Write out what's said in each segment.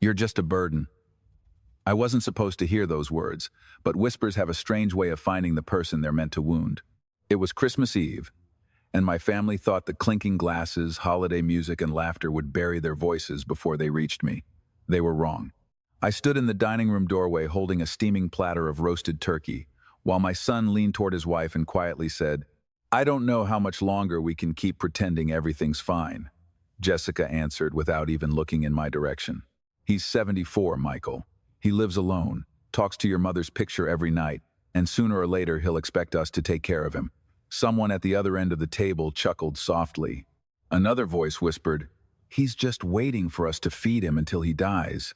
You're just a burden. I wasn't supposed to hear those words, but whispers have a strange way of finding the person they're meant to wound. It was Christmas Eve, and my family thought the clinking glasses, holiday music, and laughter would bury their voices before they reached me. They were wrong. I stood in the dining room doorway holding a steaming platter of roasted turkey, while my son leaned toward his wife and quietly said, "I don't know how much longer we can keep pretending everything's fine," Jessica answered without even looking in my direction. "He's 74, Michael. He lives alone, talks to your mother's picture every night, and sooner or later he'll expect us to take care of him." Someone at the other end of the table chuckled softly. Another voice whispered, "He's just waiting for us to feed him until he dies."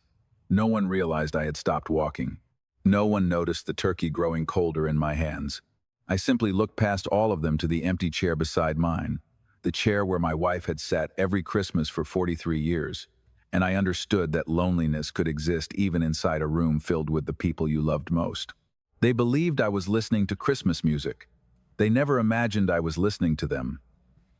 No one realized I had stopped walking. No one noticed the turkey growing colder in my hands. I simply looked past all of them to the empty chair beside mine, the chair where my wife had sat every Christmas for 43 years, and I understood that loneliness could exist even inside a room filled with the people you loved most. They believed I was listening to Christmas music. They never imagined I was listening to them.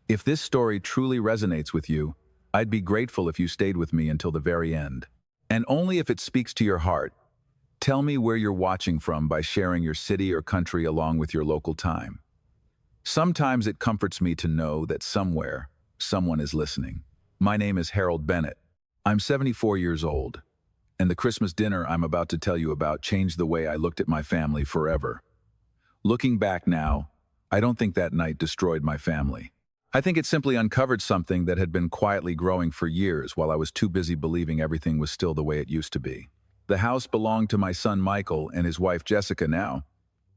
If this story truly resonates with you, I'd be grateful if you stayed with me until the very end. And only if it speaks to your heart. Tell me where you're watching from by sharing your city or country along with your local time. Sometimes it comforts me to know that somewhere, someone is listening. My name is Harold Bennett. I'm 74 years old, and the Christmas dinner I'm about to tell you about changed the way I looked at my family forever. Looking back now, I don't think that night destroyed my family. I think it simply uncovered something that had been quietly growing for years while I was too busy believing everything was still the way it used to be. The house belonged to my son Michael and his wife Jessica now.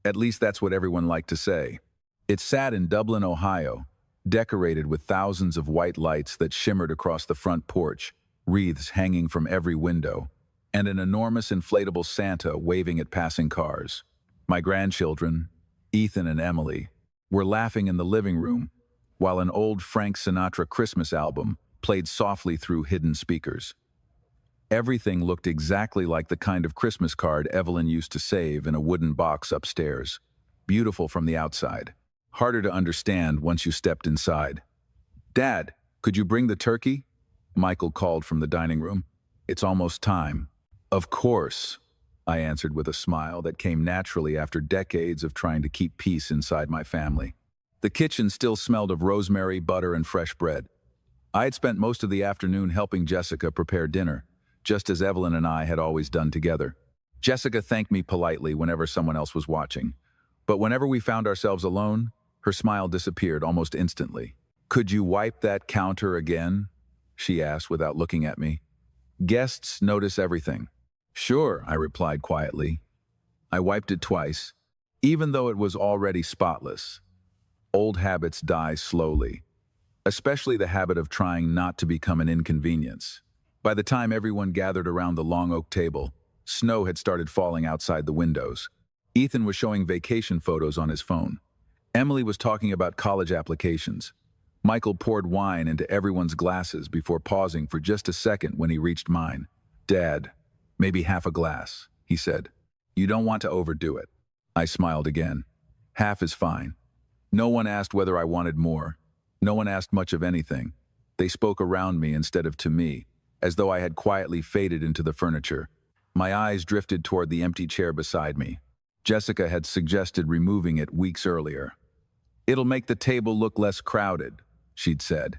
At least that's what everyone liked to say. It sat in Dublin, Ohio, decorated with thousands of white lights that shimmered across the front porch, wreaths hanging from every window, and an enormous inflatable Santa waving at passing cars. My grandchildren, Ethan and Emily, were laughing in the living room, while an old Frank Sinatra Christmas album played softly through hidden speakers. Everything looked exactly like the kind of Christmas card Evelyn used to save in a wooden box upstairs. Beautiful from the outside, harder to understand once you stepped inside. "Dad, could you bring the turkey?" Michael called from the dining room. "It's almost time." "Of course," I answered with a smile that came naturally after decades of trying to keep peace inside my family. The kitchen still smelled of rosemary, butter, and fresh bread. I had spent most of the afternoon helping Jessica prepare dinner, just as Evelyn and I had always done together. Jessica thanked me politely whenever someone else was watching, but whenever we found ourselves alone, her smile disappeared almost instantly. "Could you wipe that counter again?" she asked without looking at me. "Guests notice everything." "Sure," I replied quietly. I wiped it twice, even though it was already spotless. Old habits die slowly, especially the habit of trying not to become an inconvenience. By the time everyone gathered around the long oak table, snow had started falling outside the windows. Ethan was showing vacation photos on his phone. Emily was talking about college applications. Michael poured wine into everyone's glasses before pausing for just a second when he reached mine. "Dad, maybe half a glass," he said. "You don't want to overdo it." I smiled again. "Half is fine." No one asked whether I wanted more. No one asked much of anything. They spoke around me instead of to me, as though I had quietly faded into the furniture. My eyes drifted toward the empty chair beside me. Jessica had suggested removing it weeks earlier. "It'll make the table look less crowded," she'd said.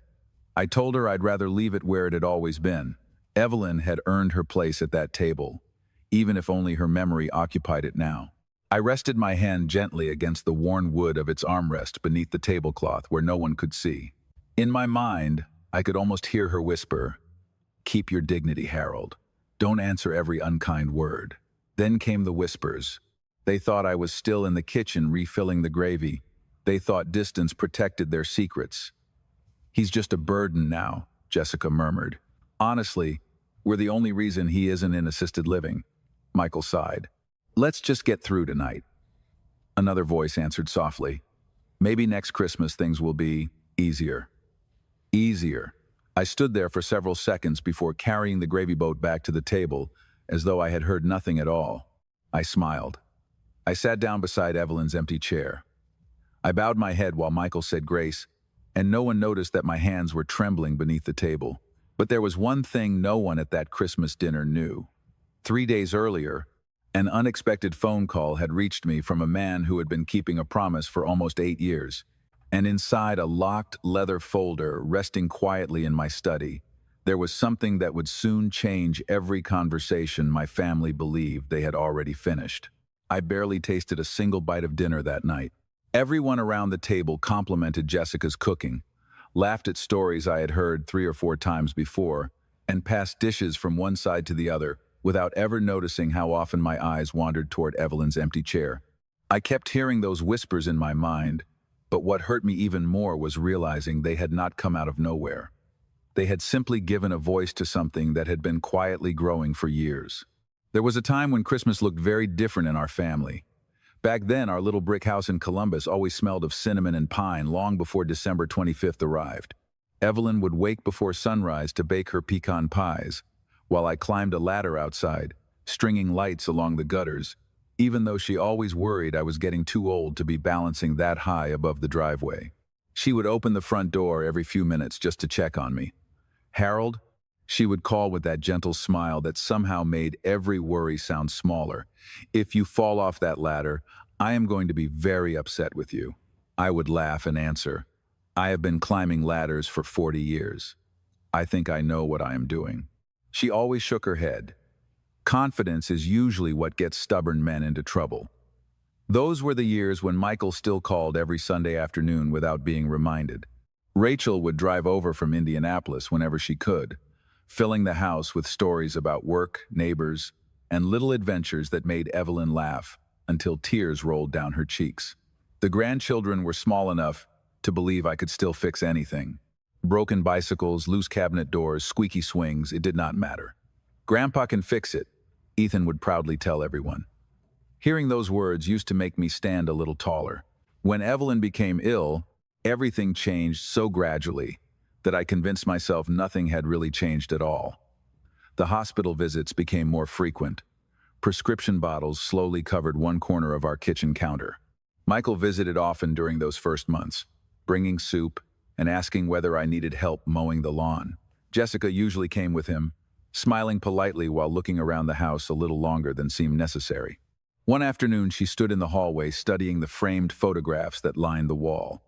I told her I'd rather leave it where it had always been. Evelyn had earned her place at that table, even if only her memory occupied it now. I rested my hand gently against the worn wood of its armrest beneath the tablecloth where no one could see. In my mind, I could almost hear her whisper, "Keep your dignity, Harold. Don't answer every unkind word." Then came the whispers. They thought I was still in the kitchen refilling the gravy. They thought distance protected their secrets. "He's just a burden now," Jessica murmured. "Honestly, we're the only reason he isn't in assisted living." Michael sighed. "Let's just get through tonight." Another voice answered softly, "Maybe next Christmas things will be easier." Easier. I stood there for several seconds before carrying the gravy boat back to the table, as though I had heard nothing at all. I smiled. I sat down beside Evelyn's empty chair. I bowed my head while Michael said grace, and no one noticed that my hands were trembling beneath the table. But there was one thing no one at that Christmas dinner knew. 3 days earlier, an unexpected phone call had reached me from a man who had been keeping a promise for almost 8 years. And inside a locked leather folder resting quietly in my study, there was something that would soon change every conversation my family believed they had already finished. I barely tasted a single bite of dinner that night. Everyone around the table complimented Jessica's cooking, laughed at stories I had heard 3 or 4 times before, and passed dishes from one side to the other without ever noticing how often my eyes wandered toward Evelyn's empty chair. I kept hearing those whispers in my mind, but what hurt me even more was realizing they had not come out of nowhere. They had simply given a voice to something that had been quietly growing for years. There was a time when Christmas looked very different in our family. Back then, our little brick house in Columbus always smelled of cinnamon and pine long before December 25th arrived. Evelyn would wake before sunrise to bake her pecan pies, while I climbed a ladder outside, stringing lights along the gutters, even though she always worried I was getting too old to be balancing that high above the driveway. She would open the front door every few minutes just to check on me. "Harold?" She would call with that gentle smile that somehow made every worry sound smaller. "If you fall off that ladder, I am going to be very upset with you." I would laugh and answer, "I have been climbing ladders for 40 years. I think I know what I am doing." She always shook her head. Confidence is usually what gets stubborn men into trouble. Those were the years when Michael still called every Sunday afternoon without being reminded. Rachel would drive over from Indianapolis whenever she could, filling the house with stories about work, neighbors, and little adventures that made Evelyn laugh until tears rolled down her cheeks. The grandchildren were small enough to believe I could still fix anything. Broken bicycles, loose cabinet doors, squeaky swings, it did not matter. "Grandpa can fix it," Ethan would proudly tell everyone. Hearing those words used to make me stand a little taller. When Evelyn became ill, everything changed so gradually that I convinced myself nothing had really changed at all. The hospital visits became more frequent. Prescription bottles slowly covered one corner of our kitchen counter. Michael visited often during those first months, bringing soup and asking whether I needed help mowing the lawn. Jessica usually came with him, smiling politely while looking around the house a little longer than seemed necessary. One afternoon, she stood in the hallway studying the framed photographs that lined the wall.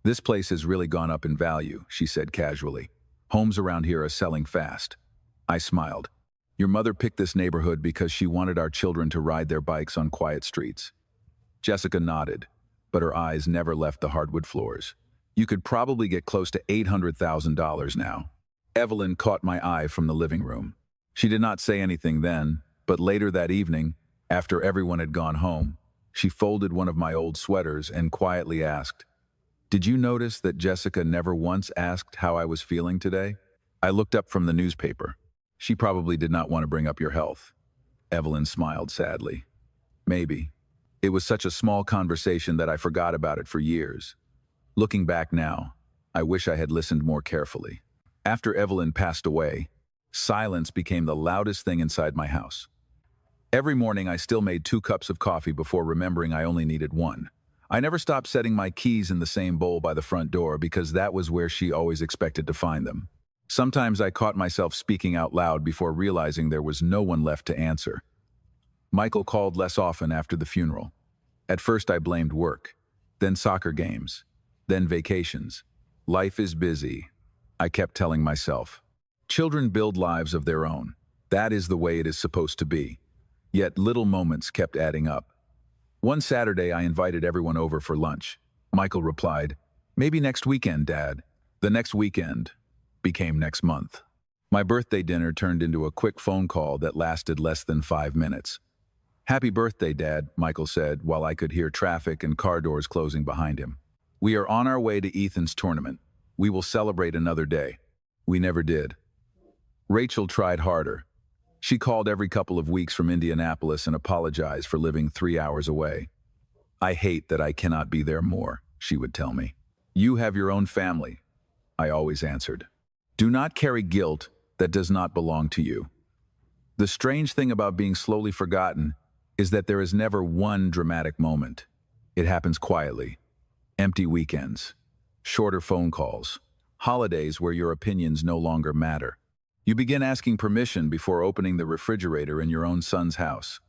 "This place has really gone up in value," she said casually. "Homes around here are selling fast." I smiled. "Your mother picked this neighborhood because she wanted our children to ride their bikes on quiet streets." Jessica nodded, but her eyes never left the hardwood floors. "You could probably get close to $800,000 now." Evelyn caught my eye from the living room. She did not say anything then, but later that evening, after everyone had gone home, she folded one of my old sweaters and quietly asked, "Did you notice that Jessica never once asked how I was feeling today?" I looked up from the newspaper. "She probably did not want to bring up your health." Evelyn smiled sadly. "Maybe. It was such a small conversation that I forgot about it for years. Looking back now, I wish I had listened more carefully." After Evelyn passed away, silence became the loudest thing inside my house. Every morning I still made 2 cups of coffee before remembering I only needed 1. I never stopped setting my keys in the same bowl by the front door because that was where she always expected to find them. Sometimes I caught myself speaking out loud before realizing there was no one left to answer. Michael called less often after the funeral. At first I blamed work, then soccer games, then vacations. "Life is busy," I kept telling myself. Children build lives of their own. That is the way it is supposed to be. Yet little moments kept adding up. One Saturday, I invited everyone over for lunch. Michael replied, "Maybe next weekend, Dad." The next weekend became next month. My birthday dinner turned into a quick phone call that lasted less than 5 minutes. "Happy birthday, Dad," Michael said, while I could hear traffic and car doors closing behind him. "We are on our way to Ethan's tournament. We will celebrate another day." We never did. Rachel tried harder. She called every couple of weeks from Indianapolis and apologized for living 3 hours away. "I hate that I cannot be there more," she would tell me. "You have your own family," I always answered. "Do not carry guilt that does not belong to you." The strange thing about being slowly forgotten is that there is never one dramatic moment. It happens quietly. Empty weekends, shorter phone calls, holidays where your opinions no longer matter. You begin asking permission before opening the refrigerator in your own son's house.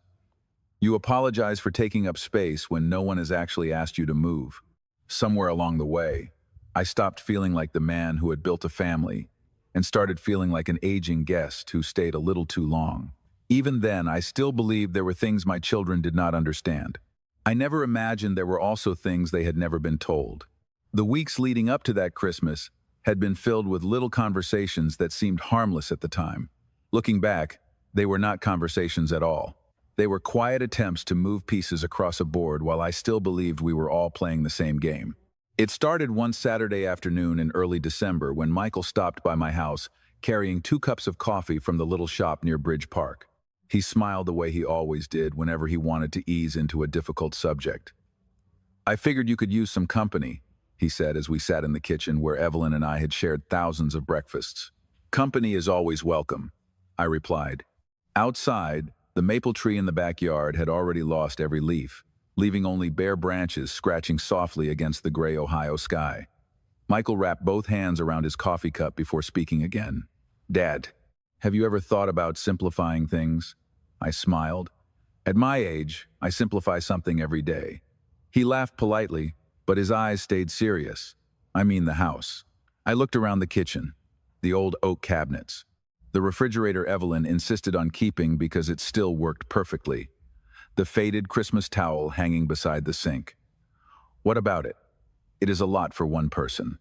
You apologize for taking up space when no one has actually asked you to move. Somewhere along the way, I stopped feeling like the man who had built a family and started feeling like an aging guest who stayed a little too long. Even then, I still believed there were things my children did not understand. I never imagined there were also things they had never been told. The weeks leading up to that Christmas had been filled with little conversations that seemed harmless at the time. Looking back, they were not conversations at all. They were quiet attempts to move pieces across a board while I still believed we were all playing the same game. It started one Saturday afternoon in early December when Michael stopped by my house carrying 2 cups of coffee from the little shop near Bridge Park. He smiled the way he always did whenever he wanted to ease into a difficult subject. "I figured you could use some company," he said as we sat in the kitchen where Evelyn and I had shared thousands of breakfasts. "Company is always welcome," I replied. Outside, the maple tree in the backyard had already lost every leaf, leaving only bare branches scratching softly against the gray Ohio sky. Michael wrapped both hands around his coffee cup before speaking again. "Dad, have you ever thought about simplifying things?" I smiled. "At my age, I simplify something every day." He laughed politely, but his eyes stayed serious. "I mean the house." I looked around the kitchen, the old oak cabinets. The refrigerator Evelyn insisted on keeping because it still worked perfectly. The faded Christmas towel hanging beside the sink. "What about it? It is a lot for one person."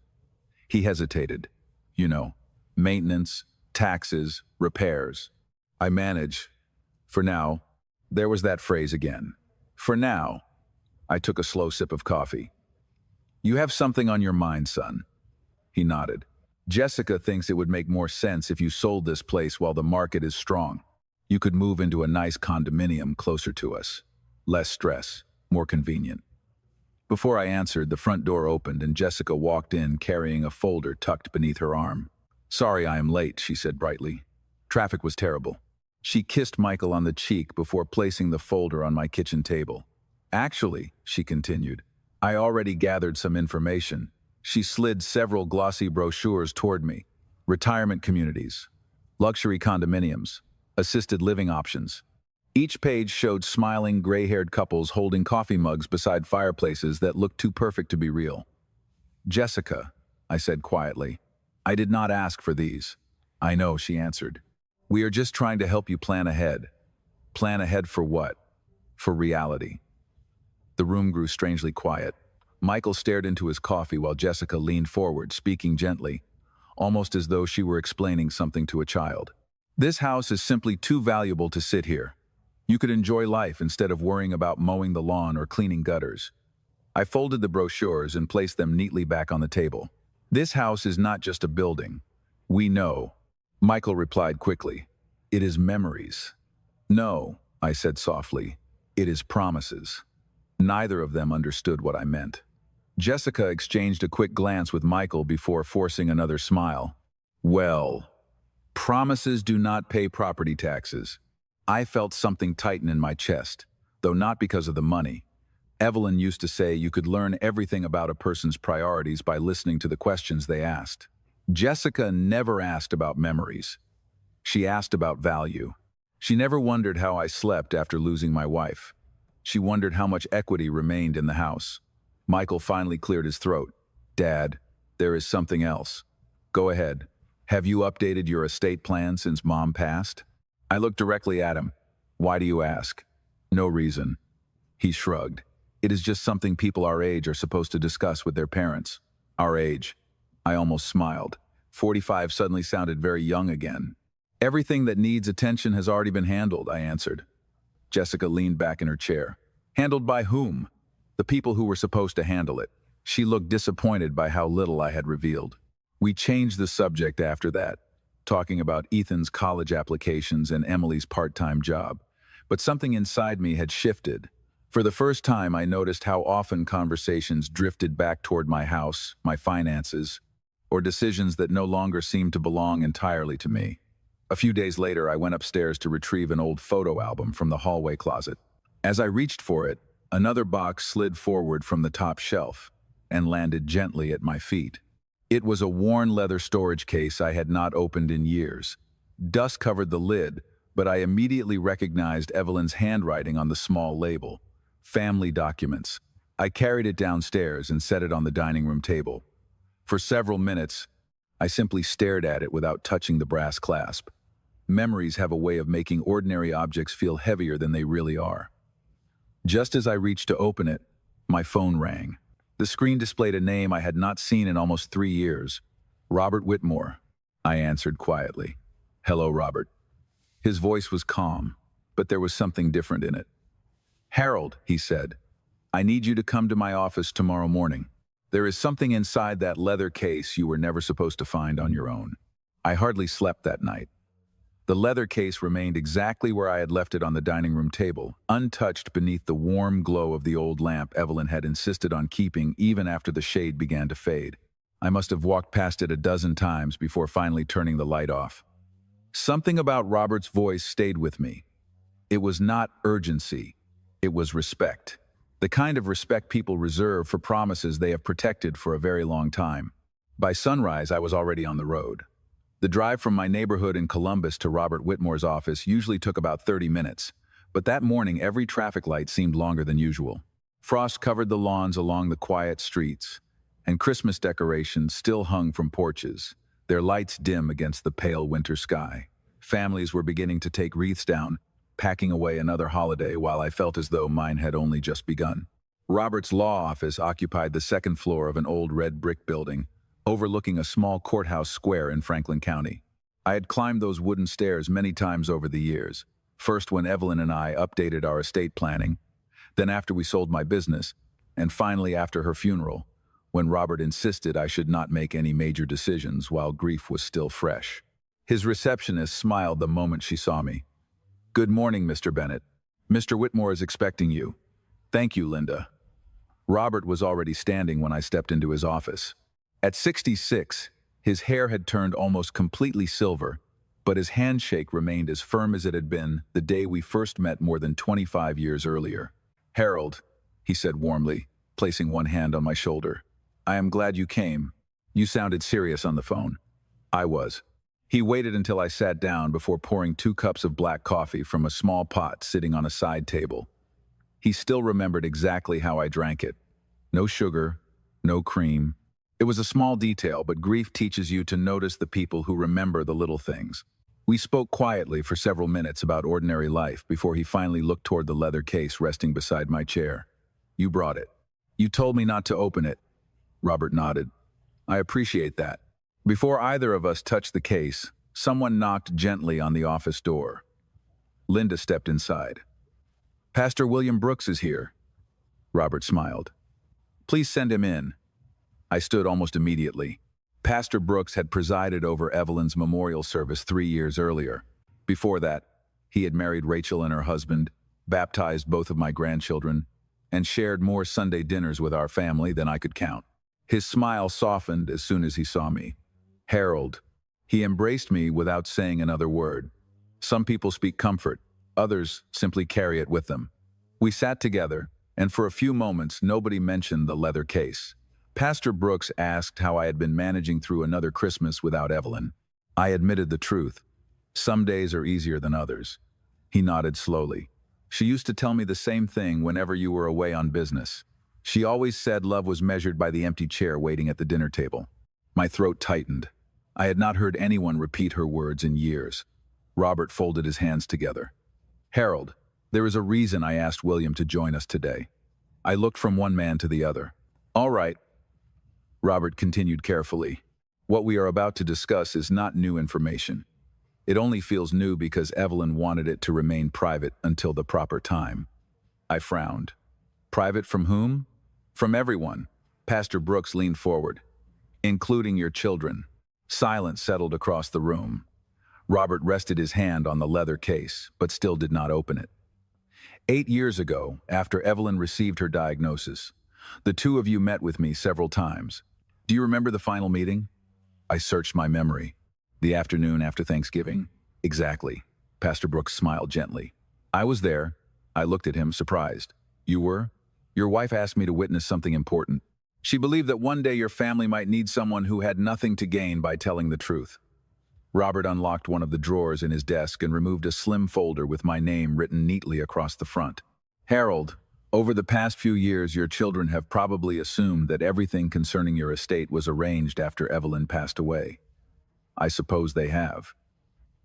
He hesitated. "You know, maintenance, taxes, repairs. I manage. For now." There was that phrase again. "For now." I took a slow sip of coffee. "You have something on your mind, son." He nodded. "Jessica thinks it would make more sense if you sold this place while the market is strong. You could move into a nice condominium closer to us. Less stress, more convenient." Before I answered, the front door opened and Jessica walked in carrying a folder tucked beneath her arm. "Sorry I am late," she said brightly. "Traffic was terrible." She kissed Michael on the cheek before placing the folder on my kitchen table. "Actually," she continued, "I already gathered some information." She slid several glossy brochures toward me. Retirement communities, luxury condominiums, assisted living options. Each page showed smiling, gray-haired couples holding coffee mugs beside fireplaces that looked too perfect to be real. "Jessica," I said quietly, "I did not ask for these." "I know," she answered. "We are just trying to help you plan ahead." "Plan ahead for what?" "For reality." The room grew strangely quiet. Michael stared into his coffee while Jessica leaned forward, speaking gently, almost as though she were explaining something to a child. "This house is simply too valuable to sit here. You could enjoy life instead of worrying about mowing the lawn or cleaning gutters." I folded the brochures and placed them neatly back on the table. "This house is not just a building. We know." Michael replied quickly, "It is memories." "No," I said softly, "it is promises." Neither of them understood what I meant. Jessica exchanged a quick glance with Michael before forcing another smile. "Well, promises do not pay property taxes." I felt something tighten in my chest, though not because of the money. Evelyn used to say you could learn everything about a person's priorities by listening to the questions they asked. Jessica never asked about memories. She asked about value. She never wondered how I slept after losing my wife. She wondered how much equity remained in the house. Michael finally cleared his throat. "Dad, there is something else." "Go ahead. Have you updated your estate plan since Mom passed?" I looked directly at him. "Why do you ask?" "No reason." He shrugged. "It is just something people our age are supposed to discuss with their parents." "Our age." I almost smiled. 45 suddenly sounded very young again. "Everything that needs attention has already been handled," I answered. Jessica leaned back in her chair. "Handled by whom?" "The people who were supposed to handle it." She looked disappointed by how little I had revealed. We changed the subject after that, talking about Ethan's college applications and Emily's part-time job. But something inside me had shifted. For the first time, I noticed how often conversations drifted back toward my house, my finances, or decisions that no longer seemed to belong entirely to me. A few days later, I went upstairs to retrieve an old photo album from the hallway closet. As I reached for it, another box slid forward from the top shelf and landed gently at my feet. It was a worn leather storage case I had not opened in years. Dust covered the lid, but I immediately recognized Evelyn's handwriting on the small label. Family documents. I carried it downstairs and set it on the dining room table. For several minutes, I simply stared at it without touching the brass clasp. Memories have a way of making ordinary objects feel heavier than they really are. Just as I reached to open it, my phone rang. The screen displayed a name I had not seen in almost 3 years. Robert Whitmore. I answered quietly. "Hello, Robert." His voice was calm, but there was something different in it. "Harold," he said, "I need you to come to my office tomorrow morning. There is something inside that leather case you were never supposed to find on your own." I hardly slept that night. The leather case remained exactly where I had left it on the dining room table, untouched beneath the warm glow of the old lamp Evelyn had insisted on keeping even after the shade began to fade. I must have walked past it a dozen times before finally turning the light off. Something about Robert's voice stayed with me. It was not urgency, it was respect. The kind of respect people reserve for promises they have protected for a very long time. By sunrise, I was already on the road. The drive from my neighborhood in Columbus to Robert Whitmore's office usually took about 30 minutes, but that morning every traffic light seemed longer than usual. Frost covered the lawns along the quiet streets, and Christmas decorations still hung from porches, their lights dim against the pale winter sky. Families were beginning to take wreaths down, packing away another holiday while I felt as though mine had only just begun. Robert's law office occupied the second floor of an old red brick building, overlooking a small courthouse square in Franklin County. I had climbed those wooden stairs many times over the years, first when Evelyn and I updated our estate planning, then after we sold my business, and finally after her funeral, when Robert insisted I should not make any major decisions while grief was still fresh. His receptionist smiled the moment she saw me. "Good morning, Mr. Bennett. Mr. Whitmore is expecting you." "Thank you, Linda." Robert was already standing when I stepped into his office. At 66, his hair had turned almost completely silver, but his handshake remained as firm as it had been the day we first met more than 25 years earlier. "Harold," he said warmly, placing one hand on my shoulder, "I am glad you came. You sounded serious on the phone." I was. He waited until I sat down before pouring 2 cups of black coffee from a small pot sitting on a side table. He still remembered exactly how I drank it. No sugar, no cream. It was a small detail, but grief teaches you to notice the people who remember the little things. We spoke quietly for several minutes about ordinary life before he finally looked toward the leather case resting beside my chair. "You brought it. You told me not to open it." Robert nodded. "I appreciate that." Before either of us touched the case, someone knocked gently on the office door. Linda stepped inside. "Pastor William Brooks is here." Robert smiled. "Please send him in." I stood almost immediately. Pastor Brooks had presided over Evelyn's memorial service 3 years earlier. Before that, he had married Rachel and her husband, baptized both of my grandchildren, and shared more Sunday dinners with our family than I could count. His smile softened as soon as he saw me. "Harold." He embraced me without saying another word. Some people speak comfort, others simply carry it with them. We sat together, and for a few moments nobody mentioned the leather case. Pastor Brooks asked how I had been managing through another Christmas without Evelyn. I admitted the truth. Some days are easier than others. He nodded slowly. "She used to tell me the same thing whenever you were away on business. She always said love was measured by the empty chair waiting at the dinner table." My throat tightened. I had not heard anyone repeat her words in years. Robert folded his hands together. "Harold, there is a reason I asked William to join us today." I looked from one man to the other. "All right." Robert continued carefully. "What we are about to discuss is not new information. It only feels new because Evelyn wanted it to remain private until the proper time." I frowned. "Private from whom?" "From everyone." Pastor Brooks leaned forward. "Including your children." Silence settled across the room. Robert rested his hand on the leather case, but still did not open it. 8 years ago, after Evelyn received her diagnosis, the two of you met with me several times. Do you remember the final meeting? I searched my memory. The afternoon after Thanksgiving. Exactly. Pastor Brooks smiled gently. I was there. I looked at him, surprised. You were? Your wife asked me to witness something important. She believed that one day your family might need someone who had nothing to gain by telling the truth. Robert unlocked one of the drawers in his desk and removed a slim folder with my name written neatly across the front. Harold, over the past few years, your children have probably assumed that everything concerning your estate was arranged after Evelyn passed away. I suppose they have.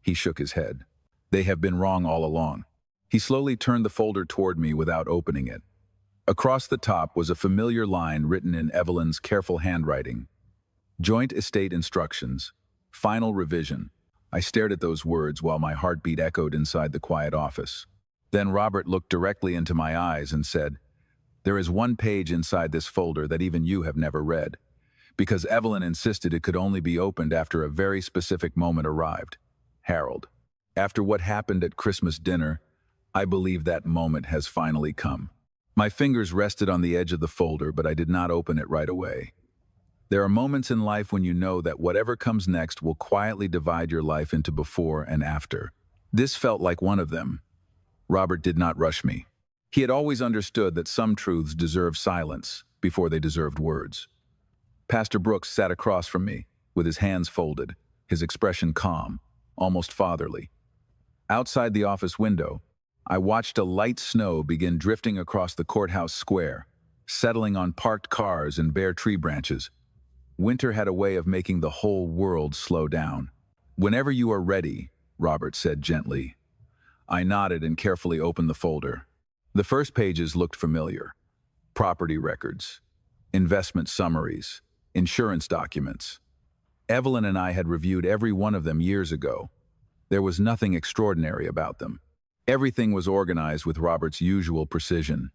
He shook his head. They have been wrong all along. He slowly turned the folder toward me without opening it. Across the top was a familiar line written in Evelyn's careful handwriting. Joint estate instructions. Final revision. I stared at those words while my heartbeat echoed inside the quiet office. Then Robert looked directly into my eyes and said, "There is one page inside this folder that even you have never read, because Evelyn insisted it could only be opened after a very specific moment arrived. Harold, after what happened at Christmas dinner, I believe that moment has finally come." My fingers rested on the edge of the folder, but I did not open it right away. There are moments in life when you know that whatever comes next will quietly divide your life into before and after. This felt like one of them. Robert did not rush me. He had always understood that some truths deserve silence before they deserved words. Pastor Brooks sat across from me, with his hands folded, his expression calm, almost fatherly. Outside the office window, I watched a light snow begin drifting across the courthouse square, settling on parked cars and bare tree branches. Winter had a way of making the whole world slow down. "Whenever you are ready," Robert said gently. I nodded and carefully opened the folder. The first pages looked familiar. Property records, investment summaries, insurance documents. Evelyn and I had reviewed every one of them years ago. There was nothing extraordinary about them. Everything was organized with Robert's usual precision.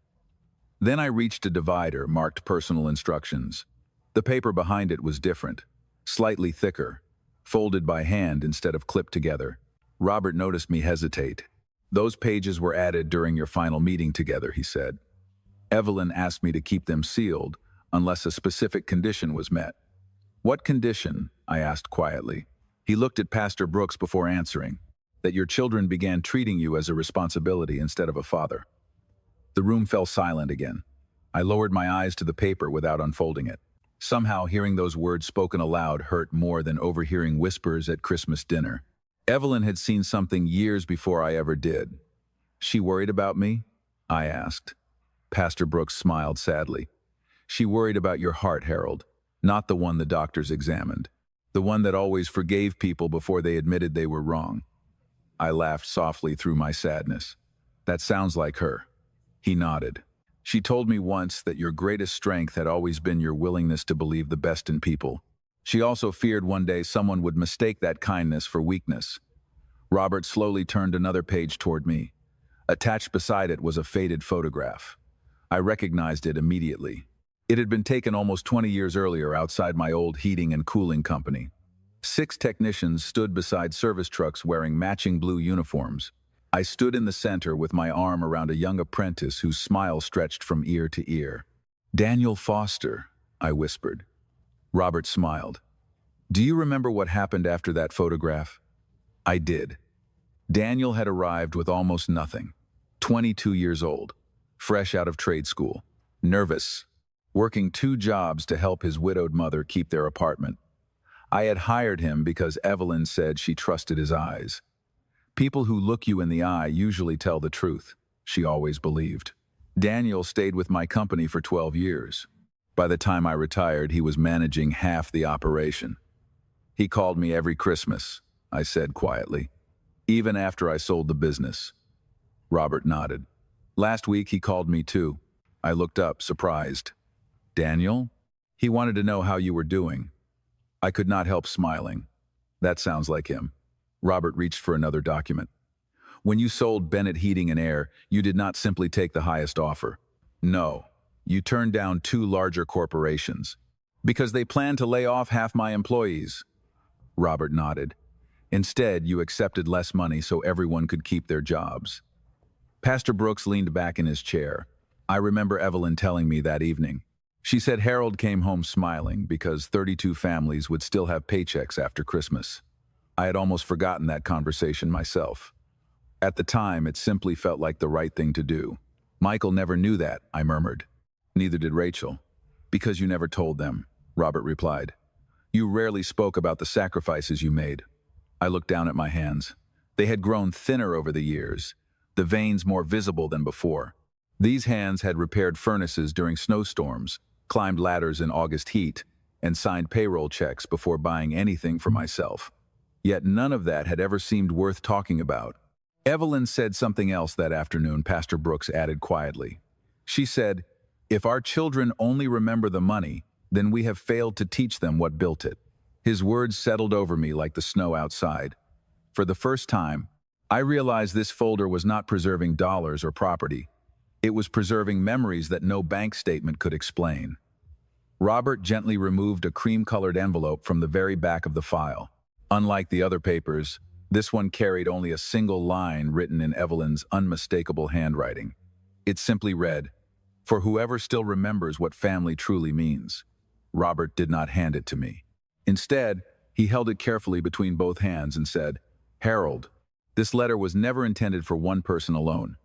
Then I reached a divider marked personal instructions. The paper behind it was different, slightly thicker, folded by hand instead of clipped together. Robert noticed me hesitate. "Those pages were added during your final meeting together," he said. "Evelyn asked me to keep them sealed unless a specific condition was met." "What condition?" I asked quietly. He looked at Pastor Brooks before answering. "That your children began treating you as a responsibility instead of a father." The room fell silent again. I lowered my eyes to the paper without unfolding it. Somehow, hearing those words spoken aloud hurt more than overhearing whispers at Christmas dinner. Evelyn had seen something years before I ever did. "She worried about me?" I asked. Pastor Brooks smiled sadly. "She worried about your heart, Harold, not the one the doctors examined. The one that always forgave people before they admitted they were wrong." I laughed softly through my sadness. "That sounds like her." He nodded. "She told me once that your greatest strength had always been your willingness to believe the best in people. She also feared one day someone would mistake that kindness for weakness." Robert slowly turned another page toward me. Attached beside it was a faded photograph. I recognized it immediately. It had been taken almost 20 years earlier outside my old heating and cooling company. 6 technicians stood beside service trucks wearing matching blue uniforms. I stood in the center with my arm around a young apprentice whose smile stretched from ear to ear. "Daniel Foster," I whispered. Robert smiled. "Do you remember what happened after that photograph?" I did. Daniel had arrived with almost nothing. 22 years old, fresh out of trade school, nervous, working 2 jobs to help his widowed mother keep their apartment. I had hired him because Evelyn said she trusted his eyes. People who look you in the eye usually tell the truth, she always believed. Daniel stayed with my company for 12 years. By the time I retired, he was managing half the operation. "He called me every Christmas," I said quietly, "even after I sold the business." Robert nodded. "Last week he called me too." I looked up, surprised. "Daniel?" "He wanted to know how you were doing." I could not help smiling. That sounds like him. Robert reached for another document. "When you sold Bennett Heating and Air, you did not simply take the highest offer. No, you turned down 2 larger corporations. Because they planned to lay off half my employees." Robert nodded. "Instead, you accepted less money so everyone could keep their jobs." Pastor Brooks leaned back in his chair. I remember Evelyn telling me that evening. She said Harold came home smiling because 32 families would still have paychecks after Christmas. I had almost forgotten that conversation myself. At the time, it simply felt like the right thing to do. "Michael never knew that," I murmured. "Neither did Rachel." Because you never told them, Robert replied. You rarely spoke about the sacrifices you made. I looked down at my hands. They had grown thinner over the years, the veins more visible than before. These hands had repaired furnaces during snowstorms, climbed ladders in August heat, and signed payroll checks before buying anything for myself. Yet none of that had ever seemed worth talking about. Evelyn said something else that afternoon, Pastor Brooks added quietly. She said, if our children only remember the money, then we have failed to teach them what built it. His words settled over me like the snow outside. For the first time, I realized this folder was not preserving dollars or property. It was preserving memories that no bank statement could explain. Robert gently removed a cream-colored envelope from the very back of the file. Unlike the other papers, this one carried only a single line written in Evelyn's unmistakable handwriting. It simply read, "For whoever still remembers what family truly means." Robert did not hand it to me. Instead, he held it carefully between both hands and said, "Harold, this letter was never intended for one person alone.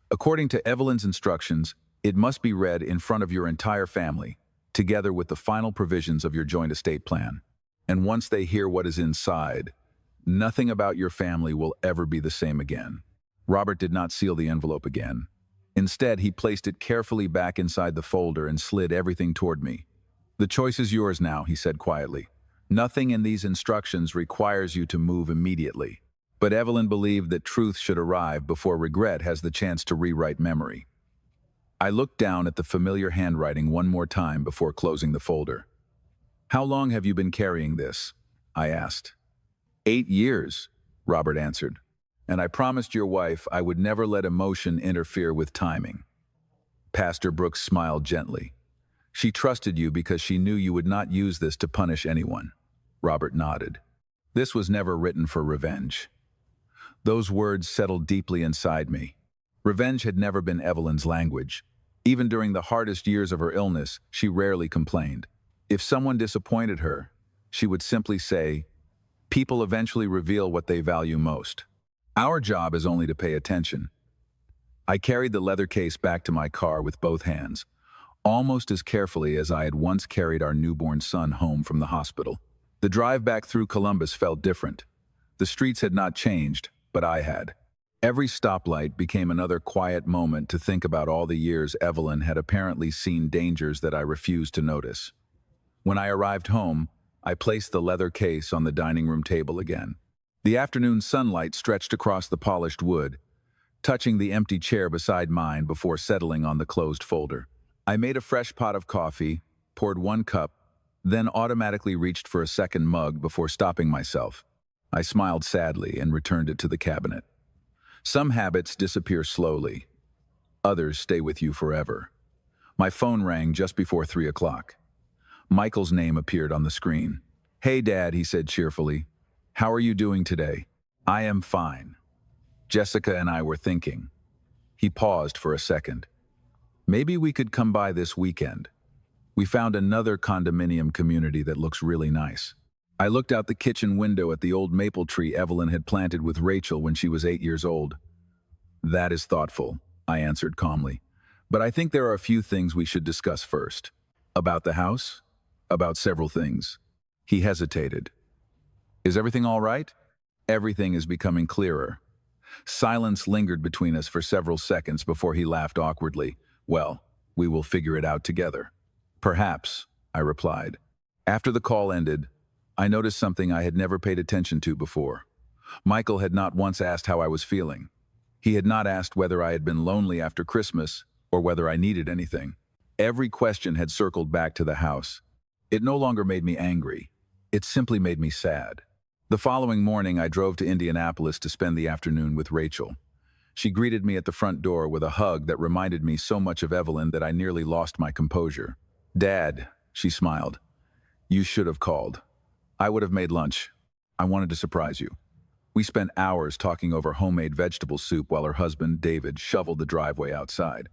According to Evelyn's instructions, it must be read in front of your entire family, together with the final provisions of your joint estate plan. And once they hear what is inside, nothing about your family will ever be the same again." Robert did not seal the envelope again. Instead, he placed it carefully back inside the folder and slid everything toward me. "The choice is yours now," he said quietly. "Nothing in these instructions requires you to move immediately." But Evelyn believed that truth should arrive before regret has the chance to rewrite memory. I looked down at the familiar handwriting one more time before closing the folder. "How long have you been carrying this?" I asked. 8 years, Robert answered. "And I promised your wife I would never let emotion interfere with timing." Pastor Brooks smiled gently. "She trusted you because she knew you would not use this to punish anyone." Robert nodded. "This was never written for revenge." Those words settled deeply inside me. Revenge had never been Evelyn's language. Even during the hardest years of her illness, she rarely complained. If someone disappointed her, she would simply say, "People eventually reveal what they value most. Our job is only to pay attention." I carried the leather case back to my car with both hands, almost as carefully as I had once carried our newborn son home from the hospital. The drive back through Columbus felt different. The streets had not changed, but I had. Every stoplight became another quiet moment to think about all the years Evelyn had apparently seen dangers that I refused to notice. When I arrived home, I placed the leather case on the dining room table again. The afternoon sunlight stretched across the polished wood, touching the empty chair beside mine before settling on the closed folder. I made a fresh pot of coffee, poured 1 cup, then automatically reached for a second mug before stopping myself. I smiled sadly and returned it to the cabinet. Some habits disappear slowly. Others stay with you forever. My phone rang just before 3 o'clock. Michael's name appeared on the screen. "Hey, Dad," he said cheerfully. "How are you doing today?" "I am fine. Jessica and I were thinking." He paused for a second. "Maybe we could come by this weekend. We found another condominium community that looks really nice." I looked out the kitchen window at the old maple tree Evelyn had planted with Rachel when she was 8 years old. "That is thoughtful," I answered calmly. "But I think there are a few things we should discuss first." "About the house?" "About several things." He hesitated. "Is everything all right?" "Everything is becoming clearer." Silence lingered between us for several seconds before he laughed awkwardly. "Well, we will figure it out together." "Perhaps," I replied. After the call ended, I noticed something I had never paid attention to before. Michael had not once asked how I was feeling. He had not asked whether I had been lonely after Christmas or whether I needed anything. Every question had circled back to the house. It no longer made me angry. It simply made me sad. The following morning, I drove to Indianapolis to spend the afternoon with Rachel. She greeted me at the front door with a hug that reminded me so much of Evelyn that I nearly lost my composure. "Dad," she smiled, "you should have called. I would have made lunch. I wanted to surprise you." We spent hours talking over homemade vegetable soup while her husband, David, shoveled the driveway outside.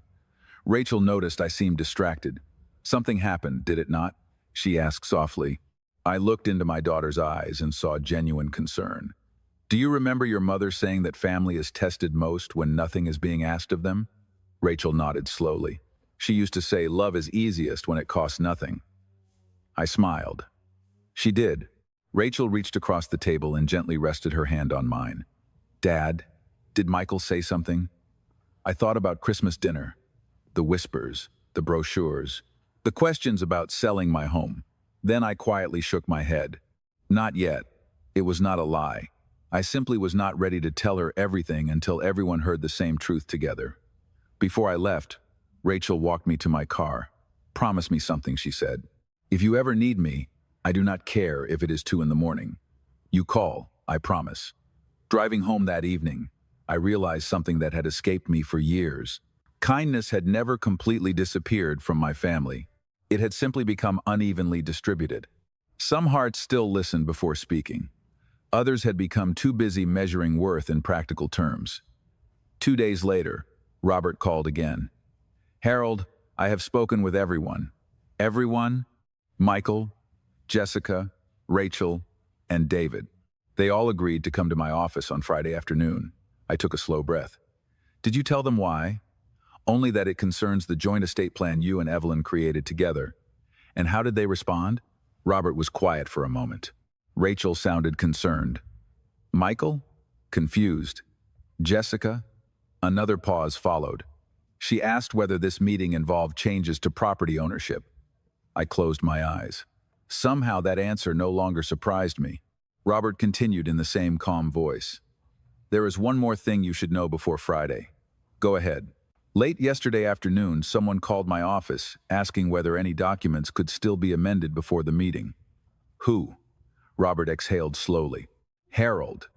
Rachel noticed I seemed distracted. "Something happened, did it not?" she asked softly. I looked into my daughter's eyes and saw genuine concern. "Do you remember your mother saying that family is tested most when nothing is being asked of them?" Rachel nodded slowly. She used to say love is easiest when it costs nothing. I smiled. She did. Rachel reached across the table and gently rested her hand on mine. Dad, did Michael say something? I thought about Christmas dinner, the whispers, the brochures, the questions about selling my home. Then I quietly shook my head. Not yet. It was not a lie. I simply was not ready to tell her everything until everyone heard the same truth together. Before I left, Rachel walked me to my car. Promise me something, she said. If you ever need me, I do not care if it is 2 a.m. You call, I promise. Driving home that evening, I realized something that had escaped me for years. Kindness had never completely disappeared from my family. It had simply become unevenly distributed. Some hearts still listened before speaking. Others had become too busy measuring worth in practical terms. 2 days later, Robert called again. Harold, I have spoken with everyone. Everyone? Michael, Jessica, Rachel, and David. They all agreed to come to my office on Friday afternoon. I took a slow breath. Did you tell them why? Only that it concerns the joint estate plan you and Evelyn created together. And how did they respond? Robert was quiet for a moment. Rachel sounded concerned. Michael? Confused. Jessica? Another pause followed. She asked whether this meeting involved changes to property ownership. I closed my eyes. Somehow that answer no longer surprised me. Robert continued in the same calm voice. There is one more thing you should know before Friday. Go ahead. Late yesterday afternoon, someone called my office asking whether any documents could still be amended before the meeting. Who? Robert exhaled slowly. Harold.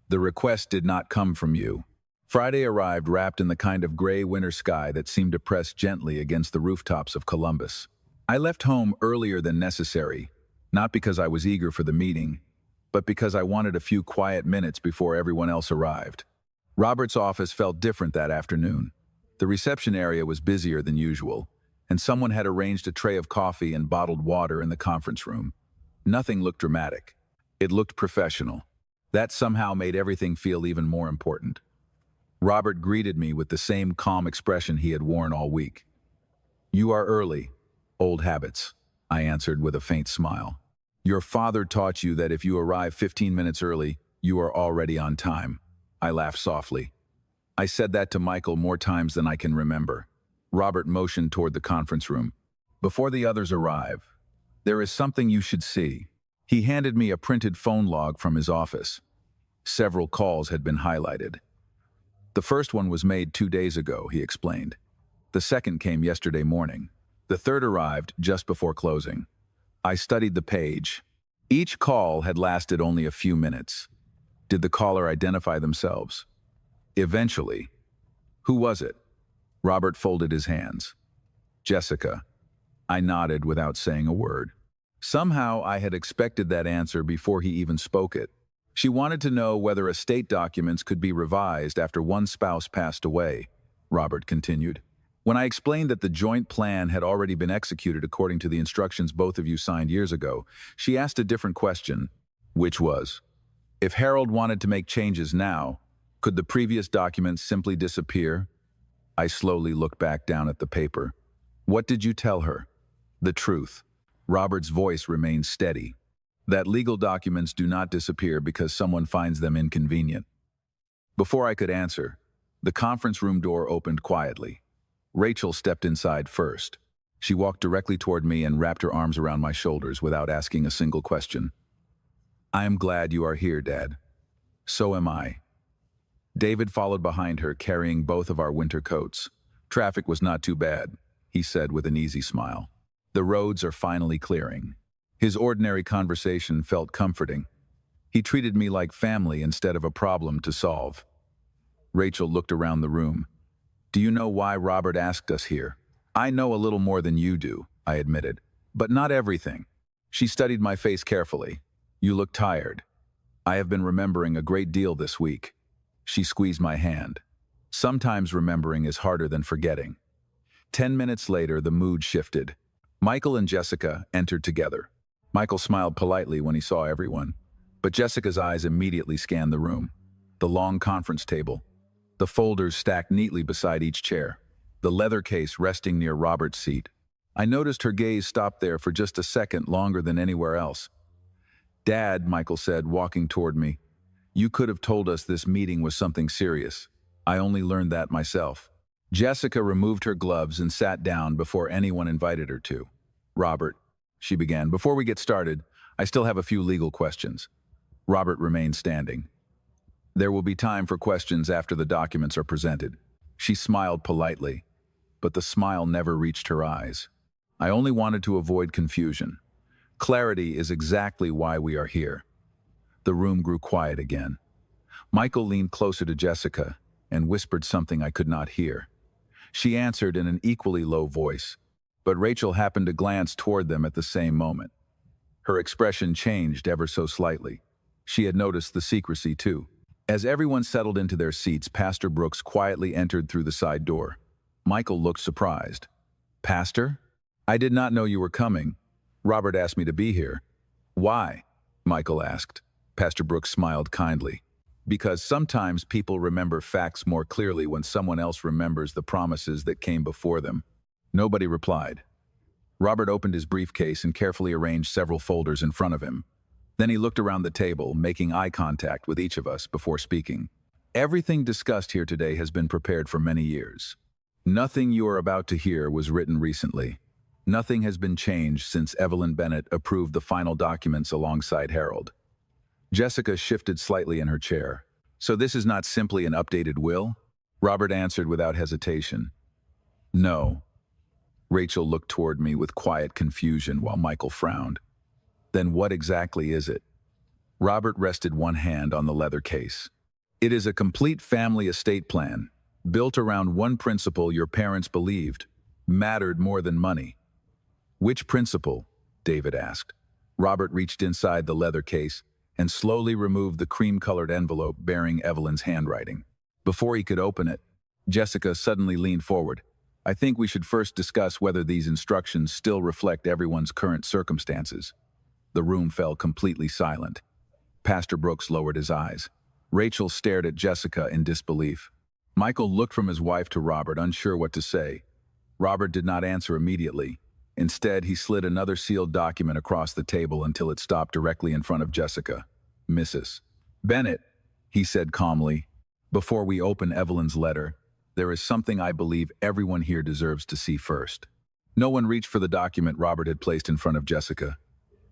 The request did not come from you. Friday arrived wrapped in the kind of gray winter sky that seemed to press gently against the rooftops of Columbus. I left home earlier than necessary, not because I was eager for the meeting, but because I wanted a few quiet minutes before everyone else arrived. Robert's office felt different that afternoon. The reception area was busier than usual, and someone had arranged a tray of coffee and bottled water in the conference room. Nothing looked dramatic. It looked professional. That somehow made everything feel even more important. Robert greeted me with the same calm expression he had worn all week. You are early. Old habits, I answered with a faint smile. Your father taught you that if you arrive 15 minutes early, you are already on time. I laughed softly. I said that to Michael more times than I can remember. Robert motioned toward the conference room. Before the others arrive, there is something you should see. He handed me a printed phone log from his office. Several calls had been highlighted. The first one was made 2 days ago, he explained. The second came yesterday morning. The third arrived just before closing. I studied the page. Each call had lasted only a few minutes. Did the caller identify themselves? Eventually. Who was it? Robert folded his hands. Jessica. I nodded without saying a word. Somehow I had expected that answer before he even spoke it. She wanted to know whether estate documents could be revised after one spouse passed away, Robert continued. When I explained that the joint plan had already been executed according to the instructions both of you signed years ago, she asked a different question, which was, if Harold wanted to make changes now, could the previous documents simply disappear? I slowly looked back down at the paper. What did you tell her? The truth. Robert's voice remained steady. That legal documents do not disappear because someone finds them inconvenient. Before I could answer, the conference room door opened quietly. Rachel stepped inside first. She walked directly toward me and wrapped her arms around my shoulders without asking a single question. I am glad you are here, Dad. So am I. David followed behind her, carrying both of our winter coats. Traffic was not too bad, he said with an easy smile. The roads are finally clearing. His ordinary conversation felt comforting. He treated me like family instead of a problem to solve. Rachel looked around the room. Do you know why Robert asked us here? I know a little more than you do, I admitted, but not everything. She studied my face carefully. You look tired. I have been remembering a great deal this week. She squeezed my hand. Sometimes remembering is harder than forgetting. 10 minutes later, the mood shifted. Michael and Jessica entered together. Michael smiled politely when he saw everyone, but Jessica's eyes immediately scanned the room. The long conference table, the folders stacked neatly beside each chair. the leather case resting near Robert's seat. I noticed her gaze stopped there for just a second longer than anywhere else. "Dad," Michael said, walking toward me, "you could have told us this meeting was something serious. I only learned that myself." Jessica removed her gloves and sat down before anyone invited her to. "Robert," she began, "before we get started, I still have a few legal questions." Robert remained standing. "There will be time for questions after the documents are presented." She smiled politely, but the smile never reached her eyes. "I only wanted to avoid confusion. Clarity is exactly why we are here." The room grew quiet again. Michael leaned closer to Jessica and whispered something I could not hear. She answered in an equally low voice, but Rachel happened to glance toward them at the same moment. Her expression changed ever so slightly. She had noticed the secrecy too. As everyone settled into their seats, Pastor Brooks quietly entered through the side door. Michael looked surprised. "Pastor? I did not know you were coming. Robert asked me to be here." "Why?" Michael asked. Pastor Brooks smiled kindly. "Because sometimes people remember facts more clearly when someone else remembers the promises that came before them." Nobody replied. Robert opened his briefcase and carefully arranged several folders in front of him. Then he looked around the table, making eye contact with each of us before speaking. "Everything discussed here today has been prepared for many years. Nothing you are about to hear was written recently. Nothing has been changed since Evelyn Bennett approved the final documents alongside Harold." Jessica shifted slightly in her chair. "So this is not simply an updated will?" Robert answered without hesitation. "No." Rachel looked toward me with quiet confusion while Michael frowned. "Then what exactly is it?" Robert rested one hand on the leather case. "It is a complete family estate plan, built around one principle your parents believed mattered more than money." "Which principle?" David asked. Robert reached inside the leather case and slowly removed the cream-colored envelope bearing Evelyn's handwriting. Before he could open it, Jessica suddenly leaned forward. "I think we should first discuss whether these instructions still reflect everyone's current circumstances." The room fell completely silent. Pastor Brooks lowered his eyes. Rachel stared at Jessica in disbelief. Michael looked from his wife to Robert, unsure what to say. Robert did not answer immediately. Instead, he slid another sealed document across the table until it stopped directly in front of Jessica. "Mrs. Bennett," he said calmly, "before we open Evelyn's letter, there is something I believe everyone here deserves to see first." No one reached for the document Robert had placed in front of Jessica.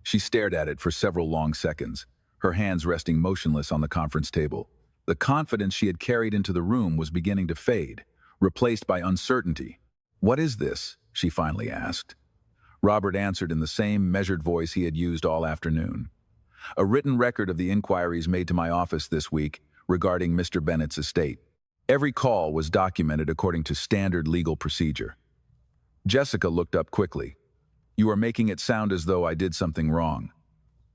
She stared at it for several long seconds, her hands resting motionless on the conference table. The confidence she had carried into the room was beginning to fade, replaced by uncertainty. "What is this?" she finally asked. Robert answered in the same measured voice he had used all afternoon. "A written record of the inquiries made to my office this week regarding Mr. Bennett's estate. Every call was documented according to standard legal procedure." Jessica looked up quickly. "You are making it sound as though I did something wrong."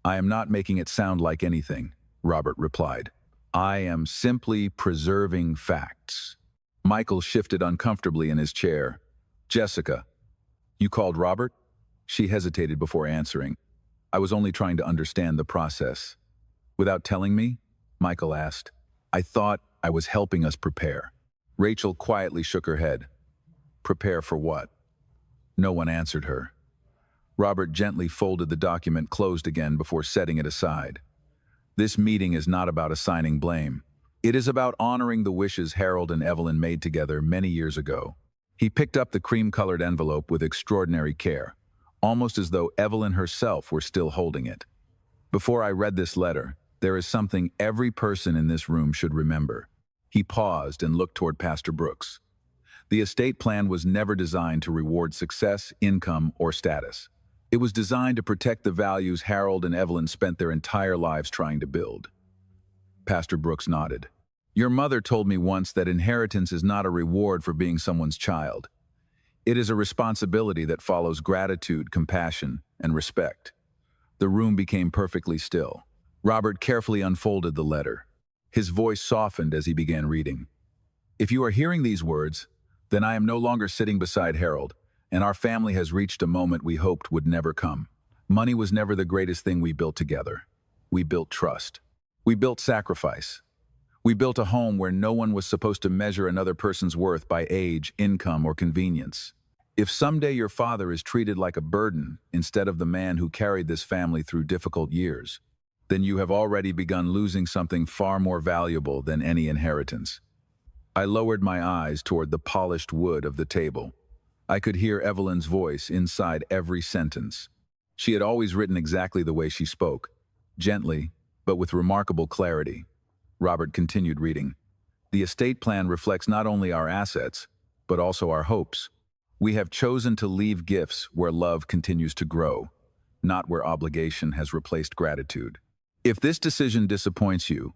"I am not making it sound like anything," Robert replied. "I am simply preserving facts." Michael shifted uncomfortably in his chair. "Jessica, you called Robert?" She hesitated before answering. "I was only trying to understand the process." "Without telling me?" Michael asked. "I thought I was helping us prepare." Rachel quietly shook her head. "Prepare for what?" No one answered her. Robert gently folded the document closed again before setting it aside. "This meeting is not about assigning blame. It is about honoring the wishes Harold and Evelyn made together many years ago." He picked up the cream-colored envelope with extraordinary care, almost as though Evelyn herself were still holding it. "Before I read this letter, there is something every person in this room should remember." He paused and looked toward Pastor Brooks. "The estate plan was never designed to reward success, income, or status. It was designed to protect the values Harold and Evelyn spent their entire lives trying to build." Pastor Brooks nodded. "Your mother told me once that inheritance is not a reward for being someone's child. It is a responsibility that follows gratitude, compassion, and respect." The room became perfectly still. Robert carefully unfolded the letter. His voice softened as he began reading. "If you are hearing these words, then I am no longer sitting beside Harold, and our family has reached a moment we hoped would never come. Money was never the greatest thing we built together. We built trust. We built sacrifice. We built a home where no one was supposed to measure another person's worth by age, income, or convenience. If someday your father is treated like a burden instead of the man who carried this family through difficult years, then you have already begun losing something far more valuable than any inheritance. I lowered my eyes toward the polished wood of the table. I could hear Evelyn's voice inside every sentence. She had always written exactly the way she spoke, gently, but with remarkable clarity. Robert continued reading. The estate plan reflects not only our assets, but also our hopes. We have chosen to leave gifts where love continues to grow, not where obligation has replaced gratitude. If this decision disappoints you,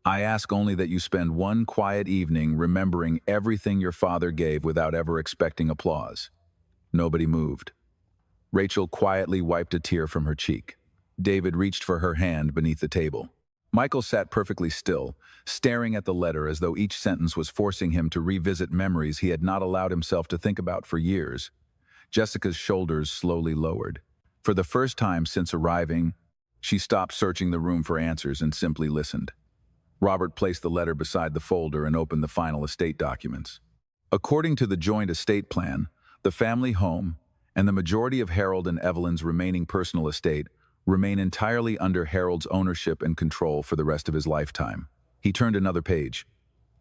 I ask only that you spend one quiet evening remembering everything your father gave without ever expecting applause. Nobody moved. Rachel quietly wiped a tear from her cheek. David reached for her hand beneath the table. Michael sat perfectly still, staring at the letter as though each sentence was forcing him to revisit memories he had not allowed himself to think about for years. Jessica's shoulders slowly lowered. For the first time since arriving, she stopped searching the room for answers and simply listened. Robert placed the letter beside the folder and opened the final estate documents. According to the joint estate plan, the family home and the majority of Harold and Evelyn's remaining personal estate remain entirely under Harold's ownership and control for the rest of his lifetime. He turned another page.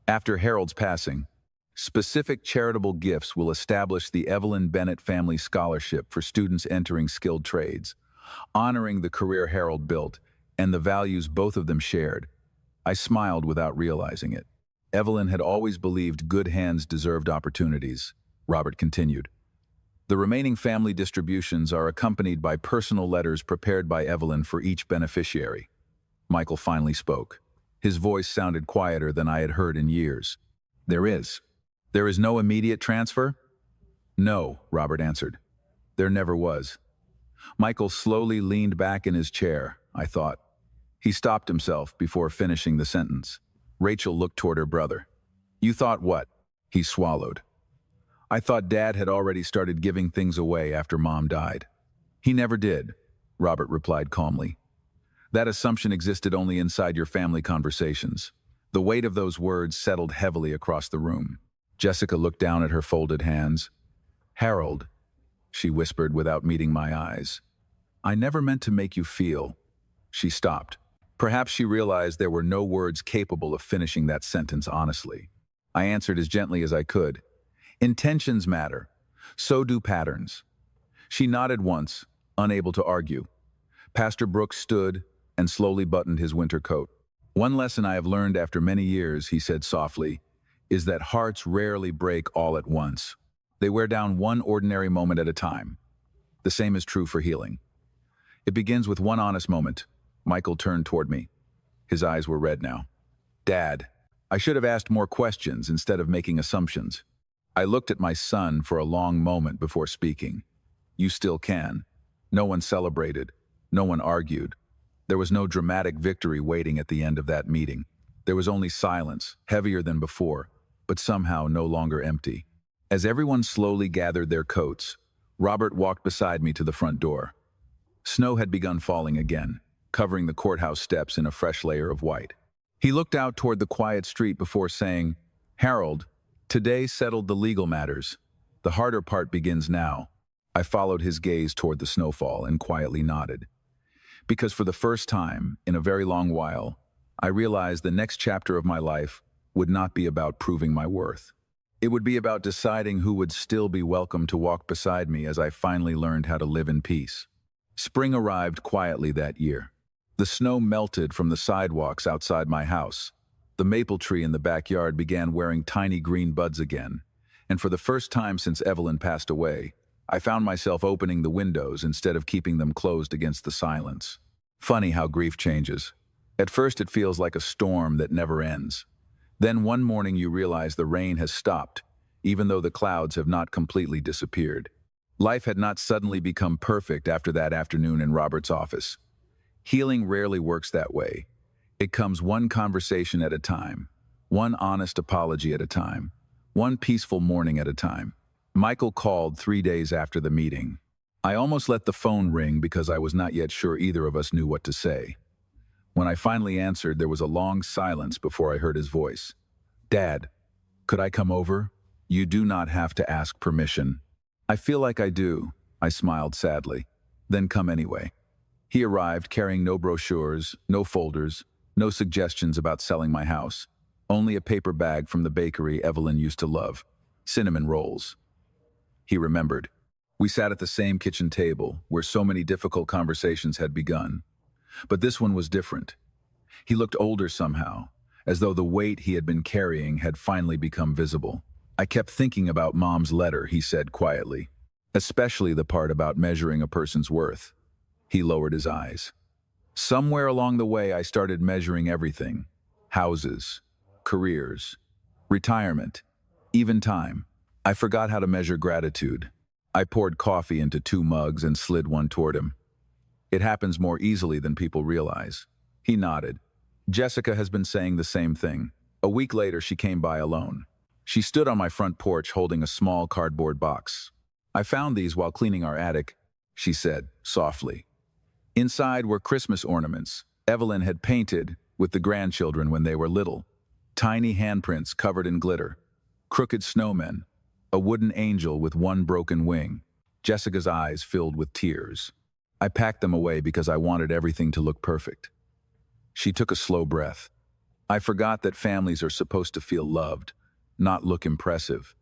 After Harold's passing, specific charitable gifts will establish the Evelyn Bennett Family Scholarship for students entering skilled trades, honoring the career Harold built and the values both of them shared. I smiled without realizing it. Evelyn had always believed good hands deserved opportunities. Robert continued. The remaining family distributions are accompanied by personal letters prepared by Evelyn for each beneficiary. Michael finally spoke. His voice sounded quieter than I had heard in years. There is no immediate transfer? No, Robert answered. There never was. Michael slowly leaned back in his chair, I thought. He stopped himself before finishing the sentence. Rachel looked toward her brother. You thought what? He swallowed. I thought Dad had already started giving things away after Mom died. He never did, Robert replied calmly. That assumption existed only inside your family conversations. The weight of those words settled heavily across the room. Jessica looked down at her folded hands. Harold, she whispered without meeting my eyes. I never meant to make you feel. She stopped. Perhaps she realized there were no words capable of finishing that sentence honestly. I answered as gently as I could. Intentions matter. So do patterns. She nodded once, unable to argue. Pastor Brooks stood and slowly buttoned his winter coat. One lesson I have learned after many years, he said softly, is that hearts rarely break all at once. They wear down one ordinary moment at a time. The same is true for healing. It begins with one honest moment. Michael turned toward me. His eyes were red now. Dad, I should have asked more questions instead of making assumptions. I looked at my son for a long moment before speaking. You still can. No one celebrated. No one argued. There was no dramatic victory waiting at the end of that meeting. There was only silence, heavier than before, but somehow no longer empty. As everyone slowly gathered their coats, Robert walked beside me to the front door. Snow had begun falling again, covering the courthouse steps in a fresh layer of white. He looked out toward the quiet street before saying, Harold, today settled the legal matters. The harder part begins now. I followed his gaze toward the snowfall and quietly nodded. Because for the first time in a very long while, I realized the next chapter of my life would not be about proving my worth. It would be about deciding who would still be welcome to walk beside me as I finally learned how to live in peace. Spring arrived quietly that year. The snow melted from the sidewalks outside my house. The maple tree in the backyard began wearing tiny green buds again, and for the first time since Evelyn passed away, I found myself opening the windows instead of keeping them closed against the silence. Funny how grief changes. At first it feels like a storm that never ends. Then one morning you realize the rain has stopped, even though the clouds have not completely disappeared. Life had not suddenly become perfect after that afternoon in Robert's office. Healing rarely works that way. It comes one conversation at a time, one honest apology at a time, one peaceful morning at a time. Michael called 3 days after the meeting. I almost let the phone ring because I was not yet sure either of us knew what to say. When I finally answered, there was a long silence before I heard his voice. "Dad, could I come over? You do not have to ask permission." "I feel like I do," I smiled sadly. "Then come anyway." He arrived carrying no brochures, no folders, no suggestions about selling my house. Only a paper bag from the bakery Evelyn used to love. Cinnamon rolls. He remembered. We sat at the same kitchen table, where so many difficult conversations had begun. But this one was different. He looked older somehow, as though the weight he had been carrying had finally become visible. "I kept thinking about Mom's letter," he said quietly, "especially the part about measuring a person's worth." He lowered his eyes. "Somewhere along the way, I started measuring everything. Houses, careers, retirement, even time. I forgot how to measure gratitude." I poured coffee into 2 mugs and slid one toward him. "It happens more easily than people realize." He nodded. "Jessica has been saying the same thing." A week later, she came by alone. She stood on my front porch holding a small cardboard box. "I found these while cleaning our attic," she said, softly. Inside were Christmas ornaments Evelyn had painted with the grandchildren when they were little. Tiny handprints covered in glitter. Crooked snowmen. A wooden angel with one broken wing. Jessica's eyes filled with tears. I packed them away because I wanted everything to look perfect. She took a slow breath. "I forgot that families are supposed to feel loved, not look impressive."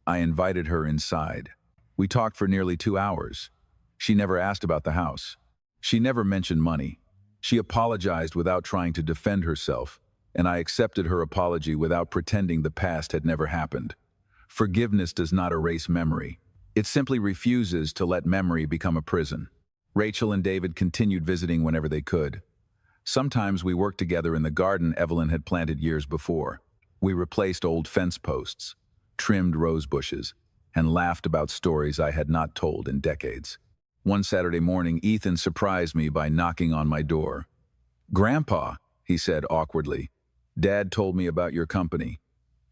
I invited her inside. We talked for nearly 2 hours. She never asked about the house. She never mentioned money. She apologized without trying to defend herself, and I accepted her apology without pretending the past had never happened. Forgiveness does not erase memory. It simply refuses to let memory become a prison. Rachel and David continued visiting whenever they could. Sometimes we worked together in the garden Evelyn had planted years before. We replaced old fence posts, trimmed rose bushes, and laughed about stories I had not told in decades. One Saturday morning, Ethan surprised me by knocking on my door. "Grandpa," he said awkwardly, "Dad told me about your company."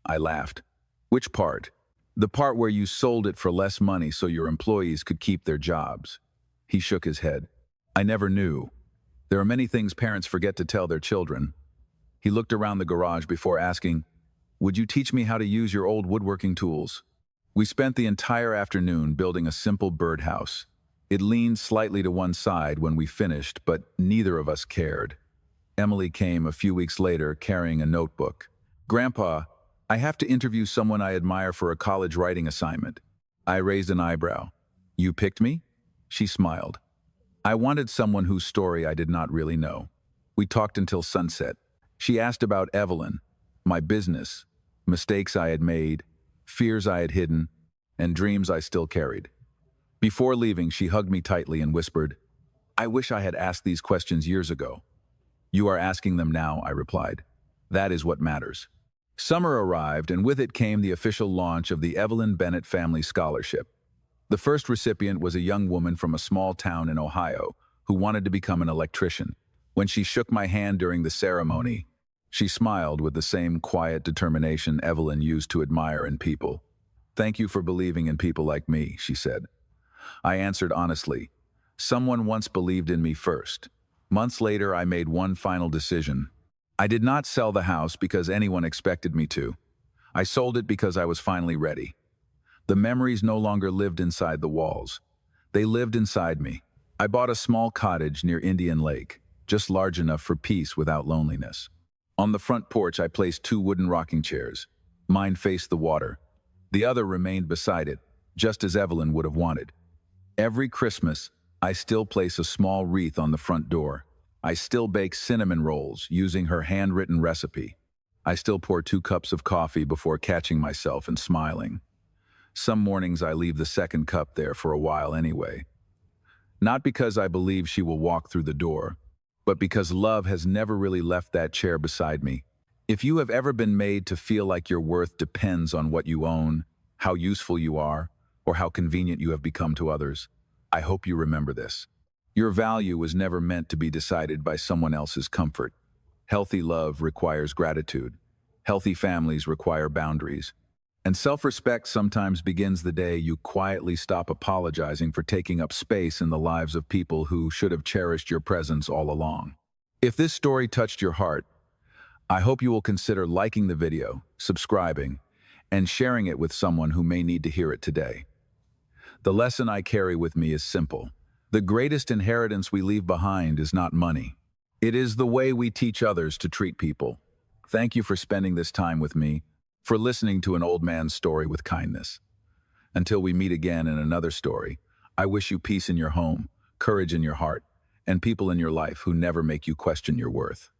I laughed. "Which part?" "The part where you sold it for less money so your employees could keep their jobs." He shook his head. "I never knew. There are many things parents forget to tell their children." He looked around the garage before asking, "Would you teach me how to use your old woodworking tools?" We spent the entire afternoon building a simple birdhouse. It leaned slightly to one side when we finished, but neither of us cared. Emily came a few weeks later carrying a notebook. "Grandpa, I have to interview someone I admire for a college writing assignment." I raised an eyebrow. "You picked me?" She smiled. "I wanted someone whose story I did not really know." We talked until sunset. She asked about Evelyn, my business, mistakes I had made, fears I had hidden, and dreams I still carried. Before leaving, she hugged me tightly and whispered, "I wish I had asked these questions years ago." "You are asking them now," I replied. "That is what matters." Summer arrived, and with it came the official launch of the Evelyn Bennett Family Scholarship. The first recipient was a young woman from a small town in Ohio who wanted to become an electrician. When she shook my hand during the ceremony, she smiled with the same quiet determination Evelyn used to admire in people. "Thank you for believing in people like me," she said. I answered honestly. Someone once believed in me first. Months later, I made one final decision. I did not sell the house because anyone expected me to. I sold it because I was finally ready. The memories no longer lived inside the walls. They lived inside me. I bought a small cottage near Indian Lake, just large enough for peace without loneliness. On the front porch, I placed 2 wooden rocking chairs. Mine faced the water. The other remained beside it, just as Evelyn would have wanted. Every Christmas, I still place a small wreath on the front door. I still bake cinnamon rolls using her handwritten recipe. I still pour 2 cups of coffee before catching myself and smiling. Some mornings I leave the second cup there for a while anyway. Not because I believe she will walk through the door, but because love has never really left that chair beside me. If you have ever been made to feel like your worth depends on what you own, how useful you are, or how convenient you have become to others, I hope you remember this. Your value was never meant to be decided by someone else's comfort. Healthy love requires gratitude. Healthy families require boundaries. And self-respect sometimes begins the day you quietly stop apologizing for taking up space in the lives of people who should have cherished your presence all along. If this story touched your heart, I hope you will consider liking the video, subscribing, and sharing it with someone who may need to hear it today. The lesson I carry with me is simple. The greatest inheritance we leave behind is not money. It is the way we teach others to treat people. Thank you for spending this time with me, for listening to an old man's story with kindness. Until we meet again in another story, I wish you peace in your home, courage in your heart, and people in your life who never make you question your worth.